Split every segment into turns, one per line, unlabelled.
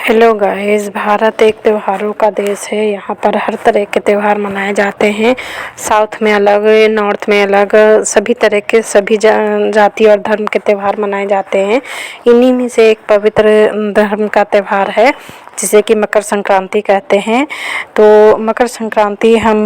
Hello guys, Bharat एक त्योहारों का देश है। यहाँ पर हर तरह के त्यौहार मनाए जाते हैं। साउथ में अलग, नॉर्थ में अलग, सभी तरह के सभी जाति और धर्म के त्यौहार मनाए जाते हैं। इन्हीं में से एक पवित्र धर्म का त्यौहार है जिसे कि मकर संक्रांति कहते हैं। तो मकर संक्रांति हम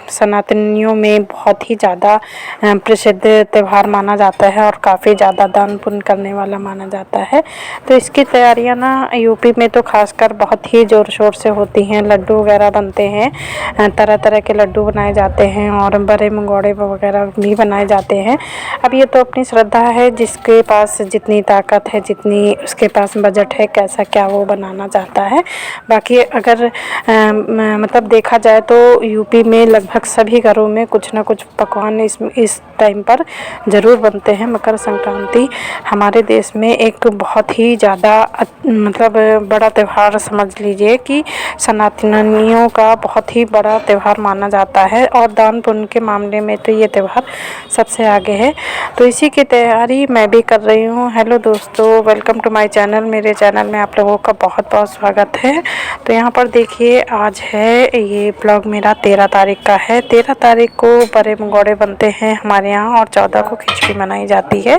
सनातनियों में बहुत ही ज़्यादा प्रसिद्ध त्यौहार माना जाता है और काफ़ी ज़्यादा दान पुण्य करने वाला माना जाता है। तो इसकी तैयारियां ना यूपी में तो खासकर बहुत ही ज़ोर शोर से होती हैं। लड्डू वगैरह बनते हैं, तरह तरह के लड्डू बनाए जाते हैं और बड़े मंगोड़े वगैरह भी बनाए जाते हैं। अब ये तो अपनी श्रद्धा है, जिसके पास जितनी ताकत है, जितनी उसके पास बजट है, कैसा क्या वो बनाना चाहता है। बाकी अगर मतलब देखा जाए तो यूपी में लगभग सभी घरों में कुछ ना कुछ पकवान इस टाइम पर ज़रूर बनते हैं। मकर संक्रांति हमारे देश में एक बहुत ही ज़्यादा मतलब बड़ा त्यौहार समझ लीजिए कि सनातनियों का बहुत ही बड़ा त्यौहार माना जाता है और दान पुण्य के मामले में तो ये त्यौहार सबसे आगे है। तो इसी की तैयारी मैं भी कर रही हूँ। हेलो दोस्तों, वेलकम टू माय चैनल। मेरे चैनल में आप लोगों का बहुत बहुत स्वागत है। तो यहाँ पर देखिए, आज है ये ब्लॉग मेरा 13 तारीख का है। 13 तारीख को बड़े मंगोड़े बनते हैं हमारे यहाँ और 14 को खिचड़ी मनाई जाती है।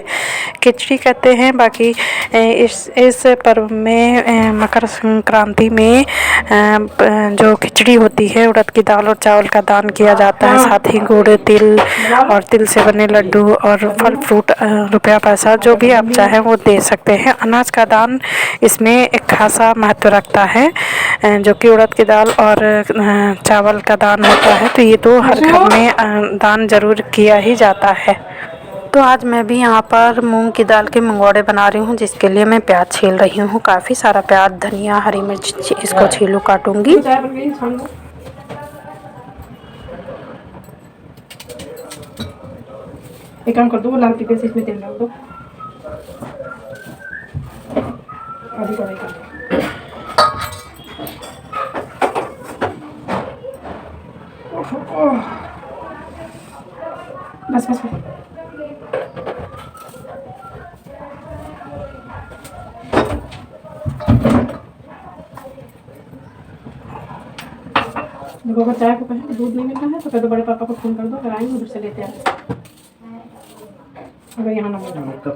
खिचड़ी कहते हैं। बाकी इस पर्व में मकर संक्रांति में जो खिचड़ी होती है, उड़द की दाल और चावल का दान किया जाता है। साथ ही गुड़, तिल और तिल से बने लड्डू और फल फ्रूट, रुपया पैसा जो भी आप चाहें वो दे सकते हैं। अनाज का दान इसमें एक खासा महत्व रखता है, जो कि उड़द की दाल और चावल का दान होता है। तो ये तो हर घर में दान ज़रूर किया ही जाता है। तो आज मैं भी यहाँ पर मूंग की दाल के मंगोड़े बना रही हूँ, जिसके लिए मैं प्याज छील रही हूँ। काफ़ी सारा प्याज, धनिया, हरी मिर्च इसको छीलूँ, काटूंगी।
एक काम कर दो, वो लाल टिक्के से इसमें तेल डाल दो। अभी कढ़ाई कर दो। बस बस बस। देखो, अगर चाय को कहें दूध नहीं मिलता है तो कह दो बड़े पापा को फोन कर दो, अगर आएंगे उधर से लेते आए। अगर यहाँ ना मिले तो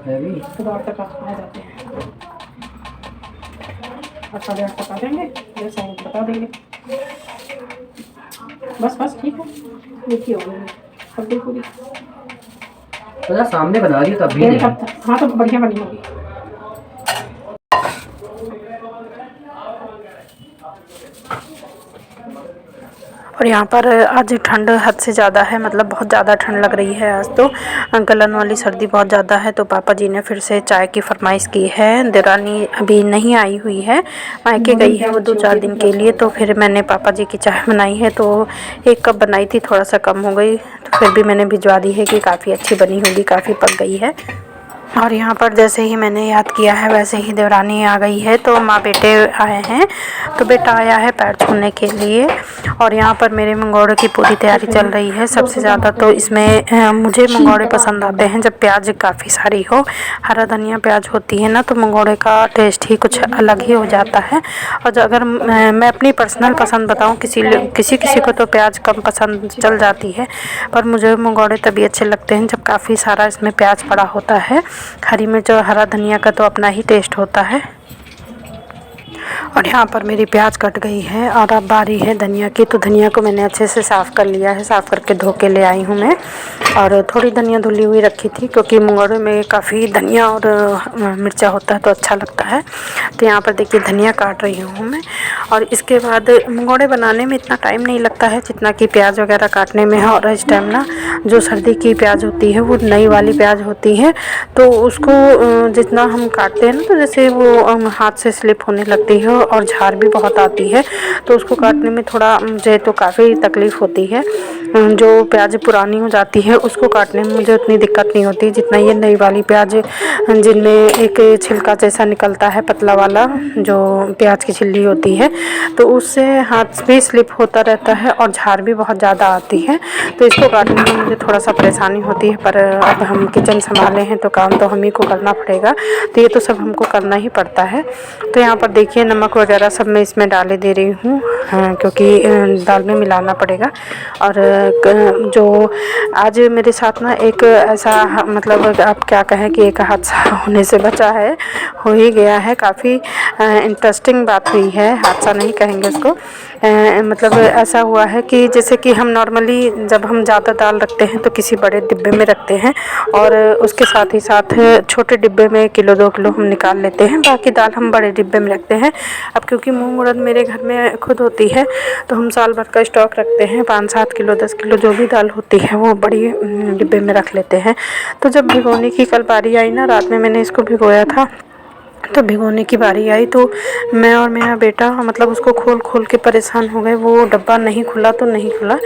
8 तक आ जाते हैं। 8 साढ़े 8 तक आ जाएंगे, जैसे आएंगे बता देंगे। बस बस ठीक है, देखिए हो गई सब्जी पूरी।
तो सामने बना रही हो तब भी
हाँ तो बढ़िया बनी होगी।
और यहाँ पर आज ठंड हद से ज़्यादा है, मतलब बहुत ज़्यादा ठंड लग रही है। आज तो गलन वाली सर्दी बहुत ज़्यादा है। तो पापा जी ने फिर से चाय की फरमाइश की है। देरानी अभी नहीं आई हुई है, मायके गई है वो 2-4 दिन के लिए। तो फिर मैंने पापा जी की चाय बनाई है। तो 1 कप बनाई थी, थोड़ा सा कम हो गई, तो फिर भी मैंने भिजवा दी है कि काफ़ी अच्छी बनी होगी, काफ़ी पक गई है। और यहाँ पर जैसे ही मैंने याद किया है वैसे ही देवरानी आ गई है। तो माँ बेटे आए हैं, तो बेटा आया है पैर छूने के लिए। और यहाँ पर मेरे मंगोड़े की पूरी तैयारी चल रही है। सबसे ज़्यादा तो इसमें मुझे मंगोड़े पसंद आते हैं जब प्याज काफ़ी सारी हो, हरा धनिया प्याज होती है ना, तो मंगोड़े का टेस्ट ही कुछ अलग ही हो जाता है। और अगर मैं अपनी पर्सनल पसंद बताऊँ, किसी को तो प्याज कम पसंद चल जाती है, पर मुझे मंगोड़े तभी अच्छे लगते हैं जब काफ़ी सारा इसमें प्याज पड़ा होता है। हरी मिर्च और हरा धनिया का तो अपना ही टेस्ट होता है। और यहाँ पर मेरी प्याज कट गई है और अब बारी है धनिया की। तो धनिया को मैंने अच्छे से साफ़ कर लिया है, साफ़ करके धो के ले आई हूँ मैं। और थोड़ी धनिया धुली हुई रखी थी, क्योंकि मंगोड़े में काफ़ी धनिया और मिर्चा होता है तो अच्छा लगता है। तो यहाँ पर देखिए धनिया काट रही हूँ मैं। और इसके बाद मंगोड़े बनाने में इतना टाइम नहीं लगता है जितना कि प्याज वगैरह काटने में है। और इस टाइम ना जो सर्दी की प्याज होती है वो नई वाली प्याज होती है, तो उसको जितना हम काटते हैं ना, तो जैसे वो हाथ से स्लिप होने लगती है और झाड़ भी बहुत आती है। तो उसको काटने में थोड़ा मुझे तो काफ़ी तकलीफ़ होती है। जो प्याज पुरानी हो जाती है उसको काटने में मुझे उतनी दिक्कत नहीं होती जितना ये नई वाली प्याज, जिनमें एक छिलका जैसा निकलता है पतला वाला, जो प्याज की छिल्ली होती है, तो उससे हाथ भी स्लिप होता रहता है और झाड़ भी बहुत ज़्यादा आती है। तो इसको काटने में मुझे थोड़ा सा परेशानी होती है, पर अब हम किचन संभाले हैं तो काम तो हम ही को करना पड़ेगा, तो ये तो सब हमको करना ही पड़ता है। तो यहाँ पर देखिए नमक वगैरह सब मैं इसमें डाले दे रही हूँ, क्योंकि दाल में मिलाना पड़ेगा। और जो आज मेरे साथ ना एक ऐसा मतलब आप क्या कहें कि एक हादसा होने से बचा है, हो ही गया है। काफ़ी इंटरेस्टिंग बात हुई है, हादसा नहीं कहेंगे उसको। मतलब ऐसा हुआ है कि जैसे कि हम नॉर्मली जब हम ज़्यादा दाल रखते हैं तो किसी बड़े डिब्बे में रखते हैं, और उसके साथ ही साथ छोटे डिब्बे में किलो 2 किलो हम निकाल लेते हैं, बाकी दाल हम बड़े डिब्बे में रखते हैं। अब क्योंकि मूंग उड़द मेरे घर में खुद होती है तो हम साल भर का स्टॉक रखते हैं, 5-7 किलो 10 किलो जो भी दाल होती है वो बड़ी डिब्बे में रख लेते हैं। तो जब भिगोने की कल बारी आई ना, रात में मैंने इसको भिगोया था, तो भिगोने की बारी आई तो मैं और मेरा बेटा मतलब उसको खोल खोल के परेशान हो गए। वो डब्बा नहीं खुला तो नहीं खुला,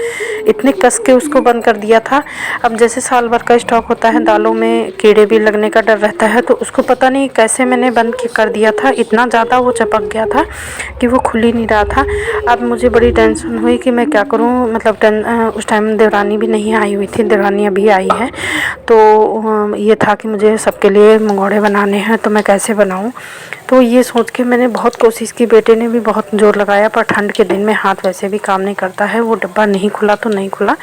इतने कस के उसको बंद कर दिया था। अब जैसे साल भर का स्टॉक होता है, दालों में कीड़े भी लगने का डर रहता है, तो उसको पता नहीं कैसे मैंने बंद कर दिया था, इतना ज़्यादा वो चपक गया था कि वो खुल ही नहीं रहा था। अब मुझे बड़ी टेंशन हुई कि मैं क्या करूँ, मतलब उस टाइम देवरानी भी नहीं आई हुई थी, देवरानी अभी आई है। तो ये था कि मुझे सबके लिए मंगोड़े बनाने हैं, तो मैं कैसे बनाऊँ। तो ये सोच के मैंने बहुत कोशिश की, बेटे ने भी बहुत ज़ोर लगाया, पर ठंड के दिन में हाथ वैसे भी काम नहीं करता है। वो डब्बा नहीं खुला तो नहीं खुला,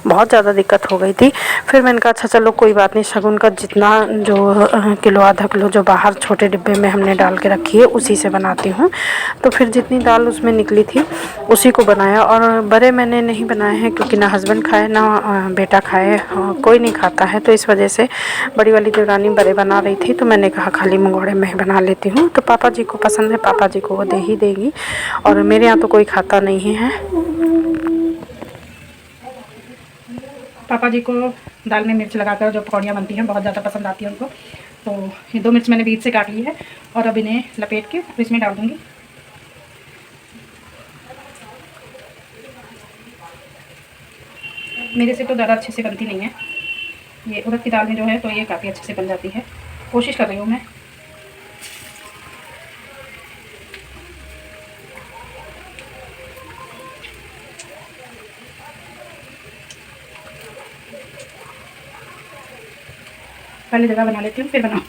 बहुत ज़्यादा दिक्कत हो गई थी। फिर मैंने कहा अच्छा चलो कोई बात नहीं, शगुन का जितना जो किलो आधा किलो जो बाहर छोटे डिब्बे में हमने डाल के रखी है उसी से बनाती हूँ। तो फिर जितनी दाल उसमें निकली थी उसी को बनाया, और बड़े मैंने नहीं बनाए हैं क्योंकि ना हस्बैंड खाए ना बेटा खाए, कोई नहीं खाता है, तो इस वजह से बड़ी वाली देवरानी बड़े बना रही थी, तो मैंने कहा खाली मंगोड़े मैं ही बना लेती हूँ। तो पापा जी को पसंद है, पापा जी को वो दे ही देगी, और मेरे यहाँ तो कोई खाता नहीं है।
पापा जी को दाल में मिर्च लगाकर जो पकौड़ियाँ बनती हैं बहुत ज़्यादा पसंद आती है उनको। तो ये 2 मिर्च मैंने बीच से काट ली है और अब इन्हें लपेट के इसमें डाल दूँगी। मेरे से तो ज़्यादा अच्छे से बनती नहीं है, ये उड़द की दाल में जो है तो ये काफ़ी अच्छे से बन जाती है, कोशिश कर रही हूँ मैं। पहले जगह बना लेती हूँ फिर बनाऊँ।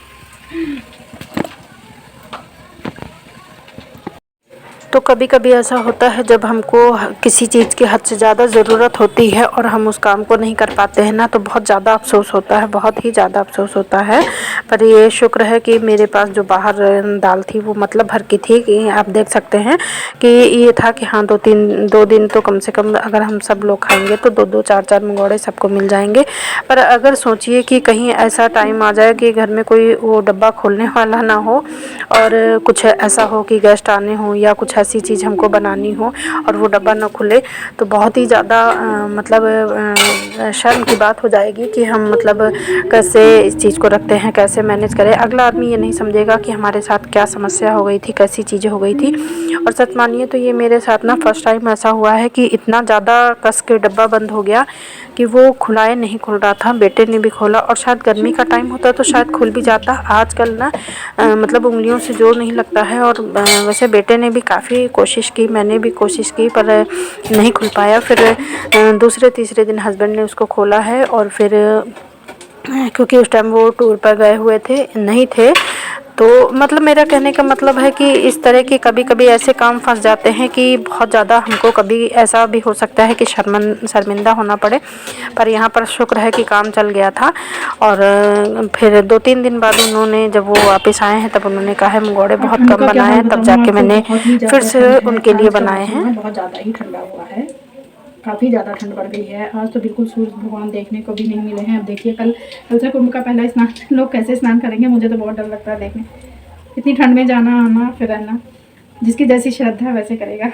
तो कभी कभी ऐसा होता है जब हमको किसी चीज़ की हद से ज़्यादा ज़रूरत होती है और हम उस काम को नहीं कर पाते हैं ना, तो बहुत ज़्यादा अफसोस होता है, बहुत ही ज़्यादा अफसोस होता है। पर ये शुक्र है कि मेरे पास जो बाहर दाल थी वो मतलब भर की थी, कि आप देख सकते हैं कि ये था कि हाँ 2 दिन तो कम से कम अगर हम सब लोग खाएंगे तो 2-2 4-4 मंगोड़े सबको मिल जाएंगे। पर अगर सोचिए कि कहीं ऐसा टाइम आ जाए कि घर में कोई वो डब्बा खोलने वाला ना हो और कुछ ऐसा हो कि गेस्ट आने हो या कुछ ऐसी चीज़ हमको बनानी हो और वो डब्बा ना खुले, तो बहुत ही ज़्यादा मतलब शर्म की बात हो जाएगी कि हम मतलब कैसे इस चीज़ को रखते हैं, कैसे मैनेज करें। अगला आदमी ये नहीं समझेगा कि हमारे साथ क्या समस्या हो गई थी, कैसी चीज़ें हो गई थी। और सच मानिए तो ये मेरे साथ ना फर्स्ट टाइम ऐसा हुआ है कि इतना ज़्यादा कस के डब्बा बंद हो गया कि वो खुलाए नहीं खुल रहा था। बेटे ने भी खोला, और शायद गर्मी का टाइम होता तो शायद खुल भी जाता। आजकल ना मतलब उंगलियों से जोर नहीं लगता है, और वैसे बेटे ने भी काफ़ी कोशिश की, मैंने भी कोशिश की, पर नहीं खुल पाया। फिर दूसरे तीसरे दिन हस्बैंड ने उसको खोला है, और फिर क्योंकि उस टाइम वो टूर पर गए हुए थे नहीं थे, तो मतलब मेरा कहने का मतलब है कि इस तरह के कभी कभी ऐसे काम फंस जाते हैं कि बहुत ज़्यादा हमको कभी ऐसा भी हो सकता है कि शर्मिंदा होना पड़े। पर यहाँ पर शुक्र है कि काम चल गया था। और फिर 2-3 दिन बाद उन्होंने जब वो वापस आए हैं तब उन्होंने कहा है मंगोड़े बहुत कम बनाए हैं, तब जाके मैंने फिर से उनके लिए बनाए हैं।
बहुत ज़्यादा ही ठंडा हुआ है, काफ़ी ज़्यादा ठंड बढ़ गई है। आज तो बिल्कुल सूरज भगवान देखने को भी नहीं मिले हैं। अब देखिए कल से कुंभ का पहला स्नान लोग कैसे स्नान करेंगे, मुझे तो बहुत डर लगता है देखने। इतनी ठंड में जाना आना फिर रहना, जिसकी जैसी श्रद्धा वैसे करेगा।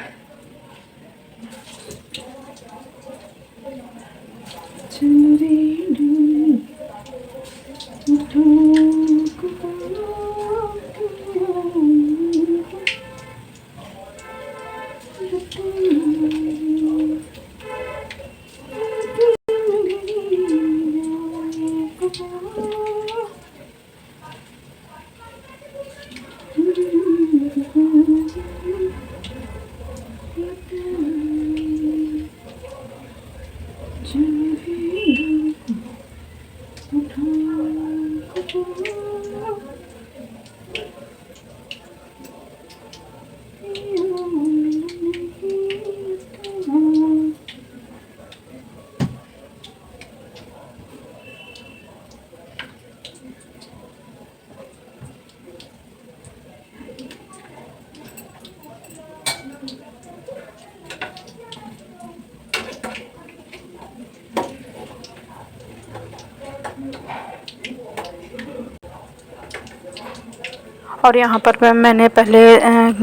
और यहाँ पर मैंने पहले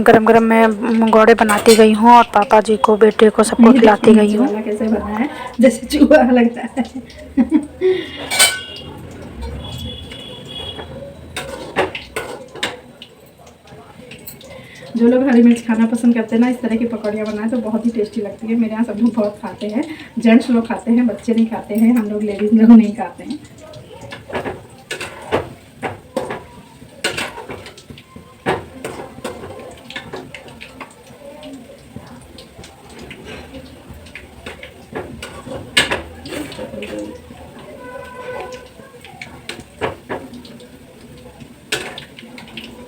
गरम गरम मैं मंगोड़े बनाती गई हूँ और पापा जी को, बेटे को, सबको खिलाती गई हूँ।
कैसे बना है, जैसे चूहा लगता है। जो लोग हरी मिर्च खाना पसंद करते हैं ना, इस तरह की पकौड़ियाँ बनाएं तो बहुत ही टेस्टी लगती है। मेरे यहाँ सब लोग बहुत खाते हैं, जेंट्स लोग खाते हैं, बच्चे नहीं खाते हैं, हम लोग लेडीज लोग नहीं खाते हैं।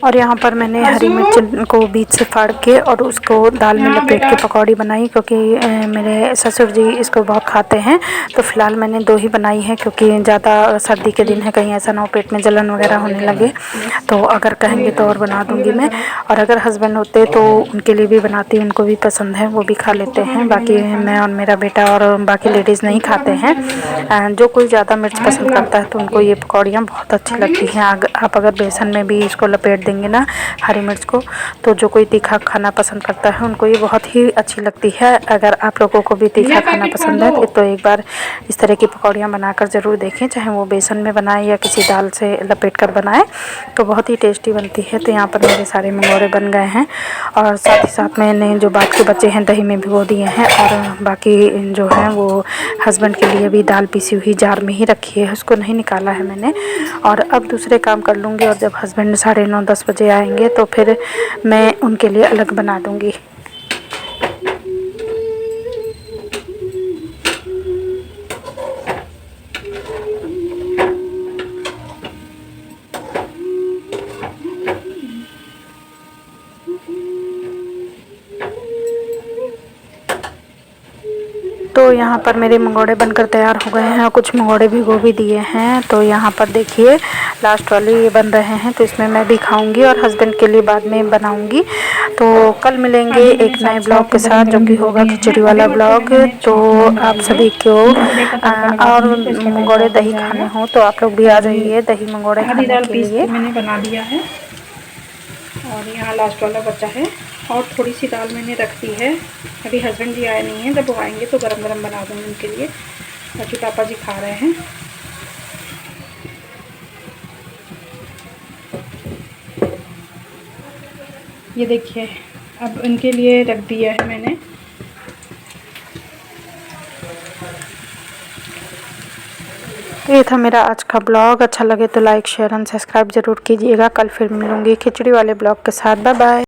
और यहाँ पर मैंने हरी मिर्च को बीच से फाड़ के और उसको दाल में लपेट के पकौड़ी बनाई, क्योंकि मेरे ससुर जी इसको बहुत खाते हैं। तो फ़िलहाल मैंने 2 ही बनाई है, क्योंकि ज़्यादा सर्दी के दिन है, कहीं ऐसा ना हो पेट में जलन वगैरह होने लगे। तो अगर कहेंगे तो और बना दूँगी मैं। और अगर हस्बैंड होते तो उनके लिए भी बनाती, उनको भी पसंद है, वो भी खा लेते हैं। बाकी मैं और मेरा बेटा और बाकी लेडीज़ नहीं खाते हैं। जो कोई ज़्यादा मिर्च पसंद करता है तो उनको ये पकौड़ियाँ बहुत अच्छी लगती हैं। आप अगर बेसन में भी इसको लपेट देंगे ना हरी मिर्च को, तो जो कोई तीखा खाना पसंद करता है उनको ये बहुत ही अच्छी लगती है। अगर आप लोगों को भी तीखा खाना पसंद है तो एक बार इस तरह की पकौड़ियाँ बनाकर ज़रूर देखें, चाहे वो बेसन में बनाए या किसी दाल से लपेट कर बनाए, तो बहुत ही टेस्टी बनती है। तो यहाँ पर मेरे सारे मंगोड़े बन गए हैं और साथ ही साथ मैंने जो बाकी बचे हैं दही में भिगो दिए हैं, और बाकी जो है वो हस्बैंड के लिए भी दाल पिसी हुई जार में ही रखी है, उसको नहीं निकाला है मैंने। और अब दूसरे काम कर लूँगी, और जब हस्बैंड 9:30-10 बजे आएंगे तो फिर मैं उनके लिए अलग बना दूँगी। तो यहाँ पर मेरे मंगोड़े बनकर तैयार हो गए हैं और कुछ मंगोड़े भिगो भी दिए हैं। तो यहाँ पर देखिए लास्ट वाले ये बन रहे हैं, तो इसमें मैं भी खाऊंगी और हस्बैंड के लिए बाद में बनाऊंगी। तो कल मिलेंगे एक नए ब्लॉग के साथ, जो कि होगा खिचड़ी वाला ब्लॉग। तो आप सभी को और मंगोड़े दही खाने हो तो आप लोग भी आ जाइए दही मंगोड़े खाने के लिए।
मैंने बना दिया है और यहाँ लास्ट वाला बचा है, और थोड़ी सी दाल मैंने रख दी है। अभी हस्बैंड जी आए नहीं हैं, जब वो आएंगे तो गरम गरम बना दूँगी उनके लिए। बाकी पापा जी खा रहे हैं। ये देखिए अब इनके लिए रख दिया है मैंने।
तो ये था मेरा आज का ब्लॉग। अच्छा लगे तो लाइक, शेयर एंड सब्सक्राइब ज़रूर कीजिएगा। कल फिर मिलूँगी खिचड़ी वाले ब्लॉग के साथ। Bye bye.